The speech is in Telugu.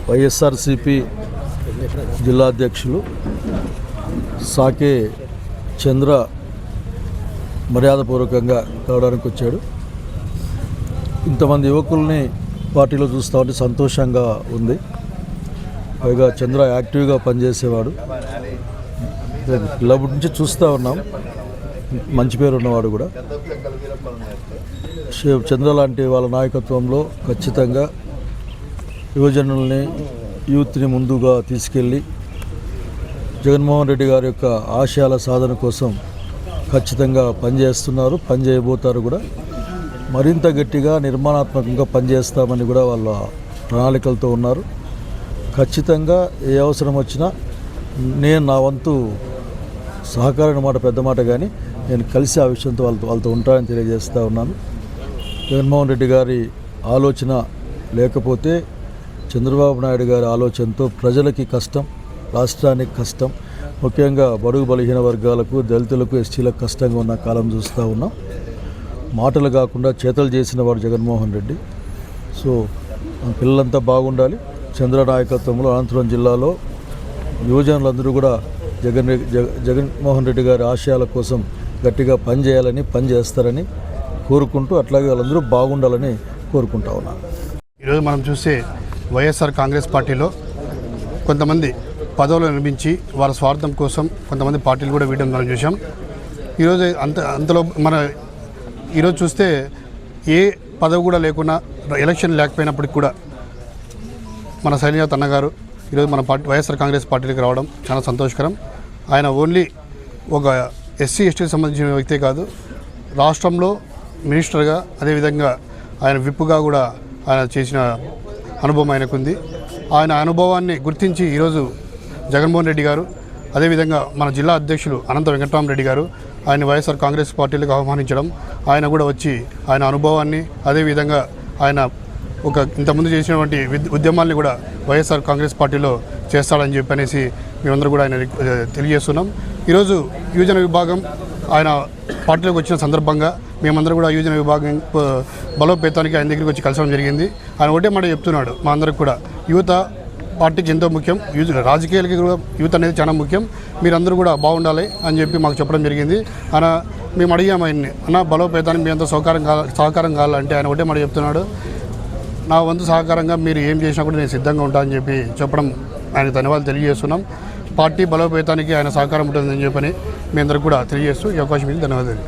వైఎస్ఆర్సీపీ జిల్లా అధ్యక్షులు సాకే చంద్ర మర్యాదపూర్వకంగా కలవడానికి వచ్చాడు. ఇంతమంది యువకుల్ని పార్టీలో చూస్తూ ఉంటే సంతోషంగా ఉంది. పైగా చంద్ర యాక్టివ్గా పనిచేసేవాడు. పిల్లప్పటి నుంచి చూస్తూ ఉన్నాం, మంచి పేరు ఉన్నవాడు కూడా. చంద్ర లాంటి వాళ్ళ నాయకత్వంలో ఖచ్చితంగా యువజనుల్ని యూత్ని ముందుగా తీసుకెళ్ళి జగన్మోహన్ రెడ్డి గారి యొక్క ఆశయాల సాధన కోసం ఖచ్చితంగా పనిచేస్తున్నారు, పనిచేయబోతారు కూడా. మరింత గట్టిగా నిర్మాణాత్మకంగా పనిచేస్తామని కూడా వాళ్ళ ప్రణాళికలతో ఉన్నారు. ఖచ్చితంగా ఏ అవసరం వచ్చినా నేను నా వంతు సహకారం మాట పెద్ద మాట, కానీ నేను కలిసి ఆ విషయంతో వాళ్ళతో ఉంటానని తెలియజేస్తూ ఉన్నాను. జగన్మోహన్ రెడ్డి గారి ఆలోచన లేకపోతే చంద్రబాబు నాయుడు గారి ఆలోచనతో ప్రజలకి కష్టం, రాష్ట్రానికి కష్టం, ముఖ్యంగా బడుగు బలహీన వర్గాలకు, దళితులకు, ఎస్టీలకు కష్టంగా ఉన్న కాలం చూస్తూ ఉన్నాం. మాటలు కాకుండా చేతలు చేసిన వాడు జగన్మోహన్ రెడ్డి. సో పిల్లలంతా బాగుండాలి. చంద్ర నాయకత్వంలో అనంతపురం జిల్లాలో యువజనులందరూ కూడా జగన్మోహన్ రెడ్డి గారి ఆశయాల కోసం గట్టిగా పనిచేయాలని, పనిచేస్తారని కోరుకుంటూ, అట్లాగే వాళ్ళందరూ బాగుండాలని కోరుకుంటా ఉన్నాను. ఈరోజు మనం చూస్తే వైఎస్ఆర్ కాంగ్రెస్ పార్టీలో కొంతమంది పదవులు నిర్మించి వారి స్వార్థం కోసం కొంతమంది పార్టీలు కూడా వీయడం మనం చూసాం. ఈరోజు అంతలో ఈరోజు చూస్తే ఏ పదవి కూడా లేకున్నా, ఎలక్షన్ లేకపోయినప్పటికి కూడా మన శైలజానాథ్ అన్నగారు ఈరోజు మన పార్టీ వైఎస్ఆర్ కాంగ్రెస్ పార్టీకి రావడం చాలా సంతోషకరం. ఆయన ఓన్లీ ఒక ఎస్సీ ఎస్టీకి సంబంధించిన వ్యక్తే కాదు, రాష్ట్రంలో మినిస్టర్గా, అదేవిధంగా ఆయన విప్పుగా కూడా ఆయన చేసిన అనుభవం ఆయనకుంది. ఆయన అనుభవాన్ని గుర్తించి ఈరోజు జగన్మోహన్ రెడ్డి గారు, అదేవిధంగా మన జిల్లా అధ్యక్షులు అనంత వెంకటరామరెడ్డి గారు ఆయన వైఎస్ఆర్ కాంగ్రెస్ పార్టీలకు ఆహ్వానించడం, ఆయన కూడా వచ్చి ఆయన అనుభవాన్ని, అదేవిధంగా ఆయన ఇంతకుముందు చేసినటువంటి ఉద్యమాల్ని కూడా వైఎస్ఆర్ కాంగ్రెస్ పార్టీలో చేస్తాడని చెప్పనేసి మేమందరూ కూడా ఆయన తెలియజేస్తున్నాం. ఈరోజు యువజన విభాగం ఆయన పార్టీలోకి వచ్చిన సందర్భంగా మేమందరం కూడా యువజన విభాగం బలోపేతానికి ఆయన దగ్గరికి వచ్చి కలిసడం జరిగింది. ఆయన ఒకటే మాట చెప్తున్నాడు, మా అందరికి కూడా యువత పార్టీకి ఎంతో ముఖ్యం, రాజకీయాలకి కూడా యూత్ అనేది చాలా ముఖ్యం, మీరందరూ కూడా బాగుండాలి అని చెప్పి మాకు చెప్పడం జరిగింది. ఆయన మేము అడిగాము ఆయన్ని, అన్న బలోపేతానికి మీ అంత సహకారం కావాలంటే ఆయన ఒకటే మాట చెప్తున్నాడు, నా వంతు సహకారంగా మీరు ఏం చేసినా కూడా నేను సిద్ధంగా ఉంటానని చెప్పి చెప్పడం ఆయనకు ధన్యవాదాలు తెలియజేస్తున్నాం. పార్టీ బలోపేతానికి ఆయన సహకారం ఉంటుందని చెప్పని మీ అందరికి కూడా తెలియజేస్తూ ఈ అవకాశం ధన్యవాదాలు.